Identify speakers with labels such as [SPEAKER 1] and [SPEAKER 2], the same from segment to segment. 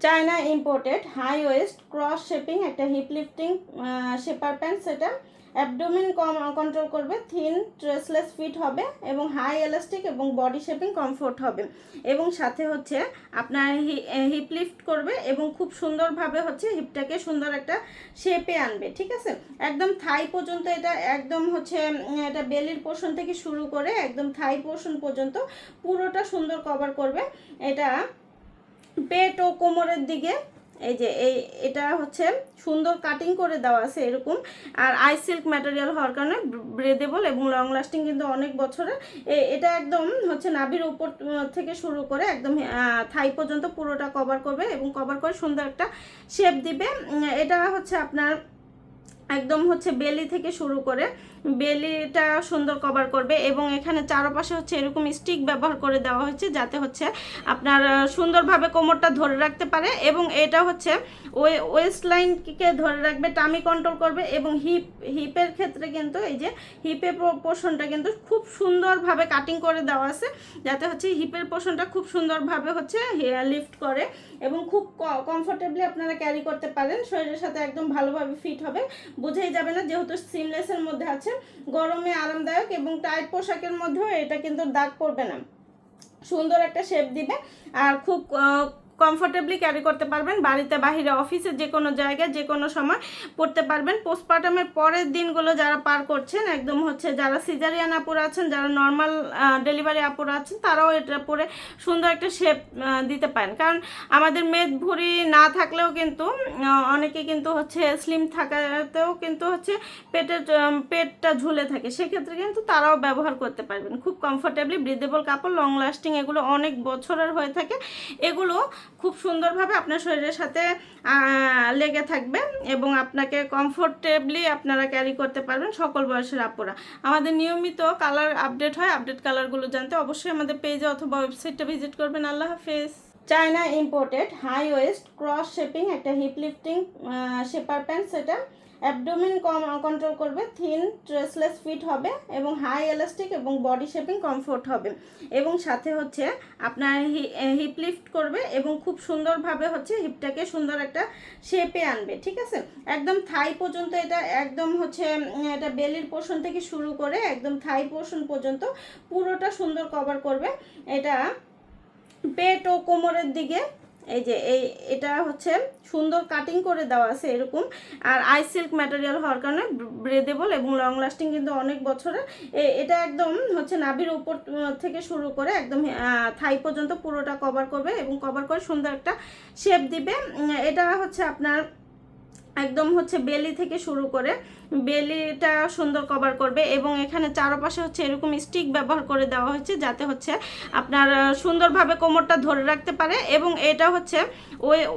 [SPEAKER 1] China imported high waist cross shaping একটা hip lifting shaper pant, সেটা abdomen control করবে, thin dressless fit হবে এবং হাই এলাস্টিক এবং বডি শেপিং কমফোর্ট হবে এবং সাথে হচ্ছে আপনার হিপ লিফট করবে এবং খুব সুন্দরভাবে হচ্ছে হিপটাকে সুন্দর একটা শেপে আনবে। ঠিক আছে, একদম থাই পর্যন্ত এটা একদম হচ্ছে এটা বেলির পোর্শন থেকে শুরু করে একদম থাই পোর্শন পর্যন্ত পুরোটা সুন্দর কভার করবে। এটা পেট ও কোমরের দিকে এই যে এটা হচ্ছে সুন্দর কাটিং করে দেওয়া আছে এরকম, আর আই সিল্ক ম্যাটেরিয়াল হওয়ার কারণে ব্রেদেবল এবং লং লাস্টিং কিন্তু অনেক বছরের। এটা একদম হচ্ছে নাভির উপর থেকে শুরু করে একদম থাই পর্যন্ত পুরোটা কভার করবে এবং কভার করে সুন্দর একটা শেপ দিবে। এটা হচ্ছে আপনার একদম হচ্ছে বেলি থেকে শুরু করে বেলিটা সুন্দর কভার করবে এবং এখানে চারপাশে হচ্ছে এরকম স্টিক ব্যবহার করে দেওয়া হয়েছে যাতে হচ্ছে আপনার সুন্দরভাবে কোমরটা ধরে রাখতে পারে এবং এটা হচ্ছে ওয়েস্ট লাইনকে ধরে রাখবে, টামি কন্ট্রোল করবে এবং হিপের ক্ষেত্রে কিন্তু এই যে হিপের পোর্শনটা কিন্তু খুব সুন্দরভাবে কাটিং করে দেওয়া আছে যাতে হচ্ছে হিপের পোর্শনটা খুব সুন্দরভাবে হচ্ছে লিফট করে এবং খুব কমফোর্টেবলি আপনারা ক্যারি করতে পারেন, শরীরের সাথে একদম ভালোভাবে ফিট হবে, বোঝাই যাবে না যেহেতু সিমলেসের মধ্যে আছে, গরমে আরামদায়ক এবং টাইট পোশাকের মধ্যেও এটা কিন্তু দাগ পড়বে না, সুন্দর একটা শেপ দিবে আর খুব কমফোর্টেবলি ক্যারি করতে পারবেন, বাড়িতে বাহিরে অফিসে যে কোনো জায়গায় যে কোনো সময় পড়তে পারবেন। পোস্টপার্টামের পরের দিনগুলো যারা পার করছেন একদম হচ্ছে যারা সিজারিয়ান আপুরা আছেন, যারা নর্মাল ডেলিভারি আপুরা আছেন, তারাও এটা পরে সুন্দর একটা শেপ দিতে পারেন, কারণ আমাদের মেদ ভুঁড়ি না থাকলেও কিন্তু অনেকে কিন্তু হচ্ছে স্লিম থাকাতেও কিন্তু হচ্ছে পেটটা ঝুলে থাকে, সেক্ষেত্রে কিন্তু তারাও ব্যবহার করতে পারবেন খুব কমফোর্টেবলি। ব্রিদেবল কাপড়, লং লাস্টিং, এগুলো অনেক বছরের হয়ে থাকে, এগুলো খুব সুন্দরভাবে আপনার শরীরের সাথে লেগে থাকবে এবং আপনাকে কমফোর্টেবলি আপনারা ক্যারি করতে পারবেন সকল বয়সের আপুরা। আমাদের নিয়মিত কালার আপডেট হয়, আপডেট কালারগুলো জানতে অবশ্যই আমাদের পেজে অথবা ওয়েবসাইটটা ভিজিট করবেন। আল্লাহ হাফেজ। China imported high waist cross shaping একটা হিপ লিফটিং শেপার প্যান্ট, সেটা অ্যাবডোমেন কন্ট্রোল করবে, থিন ড্রেসলেস ফিট হবে এবং হাই এলাস্টিক এবং বডি শেপিং কমফোর্ট হবে এবং সাথে হচ্ছে আপনার হিপ লিফট করবে এবং খুব সুন্দরভাবে হচ্ছে হিপটাকে সুন্দর একটা শেপে আনবে। ঠিক আছে, একদম থাই পর্যন্ত এটা একদম হচ্ছে এটা বেলির পোর্শন থেকে শুরু করে একদম থাই পোর্শন পর্যন্ত পুরোটা সুন্দর কভার করবে। এটা পেট ও কোমরের দিকে এই যে এটা হচ্ছে সুন্দর কাটিং করে দেওয়া আছে এরকম, আর আই সিল্ক ম্যাটেরিয়াল হওয়ার কারণে ব্রেদেবল এবং লং লাস্টিং কিন্তু অনেক বছরের। এটা একদম হচ্ছে নাভির উপর থেকে শুরু করে একদম থাই পর্যন্ত পুরোটা কভার করবে এবং কভার করে সুন্দর একটা শেপ দিবে। এটা হচ্ছে আপনার একদম হচ্ছে বেলি থেকে শুরু করে বেলিটা সুন্দর কভার করবে এবং এখানে চারপাশে হচ্ছে এরকম স্টিক ব্যবহার করে দেওয়া হয়েছে যাতে হচ্ছে আপনার সুন্দরভাবে কোমরটা ধরে রাখতে পারে এবং এটা হচ্ছে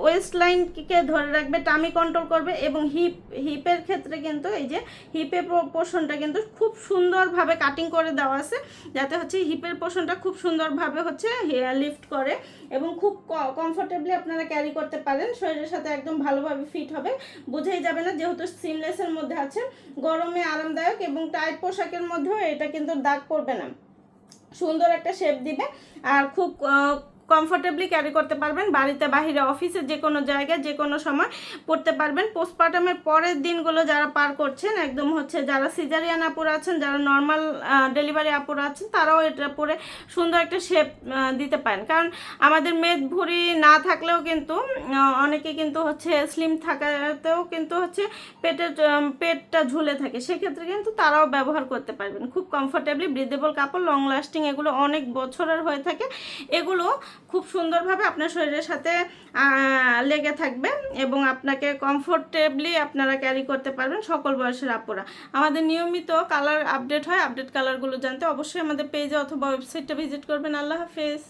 [SPEAKER 1] ওয়েস্ট লাইনকে ধরে রাখবে, টামি কন্ট্রোল করবে এবং হিপের ক্ষেত্রে কিন্তু এই যে হিপের পোর্শনটা কিন্তু খুব সুন্দরভাবে কাটিং করে দেওয়া আছে যাতে হচ্ছে হিপের পোর্শনটা খুব সুন্দরভাবে হচ্ছে লিফট করে এবং খুব কমফোর্টেবলি আপনারা ক্যারি করতে পারেন, শরীরের সাথে একদম ভালোভাবে ফিট হবে, বোঝাই যাবে না যেহেতু সিমলেসের মধ্যে আছে, গরমে আরামদায়ক এবং টাইট পোশাকের মধ্যেও এটা কিন্তু দাগ পড়বে না, সুন্দর একটা শেপ দিবে আর খুব কমফোর্টেবলি ক্যারি করতে পারবেন, বাড়িতে বাহিরে অফিসে যে কোনো জায়গায় যে কোনো সময় পড়তে পারবেন। পোস্টপার্টামের পরের দিনগুলো যারা পার করছেন একদম হচ্ছে যারা সিজারিয়ান আপুরা আছেন, যারা নর্মাল ডেলিভারি আপুরা আছেন, তারাও এটা পরে সুন্দর একটা শেপ দিতে পারেন, কারণ আমাদের মেদ ভুঁড়ি না থাকলেও কিন্তু অনেকে কিন্তু হচ্ছে স্লিম থাকাতেও কিন্তু হচ্ছে পেটটা ঝুলে থাকে, সেক্ষেত্রে কিন্তু তারাও ব্যবহার করতে পারবেন খুব কমফোর্টেবলি। ব্রিদেবল কাপড়, লং লাস্টিং, এগুলো অনেক বছরের হয়ে থাকে, এগুলো খুব সুন্দরভাবে আপনার শরীরের সাথে লেগে থাকবে এবং আপনাকে কমফোর্টেবলি আপনারা ক্যারি করতে পারবেন সকল বয়সের আপুরা। আমাদের নিয়মিত কালার আপডেট হয়, আপডেট কালারগুলো জানতে অবশ্যই আমাদের পেজে অথবা ওয়েবসাইটটা ভিজিট করবেন। আল্লাহ হাফেজ।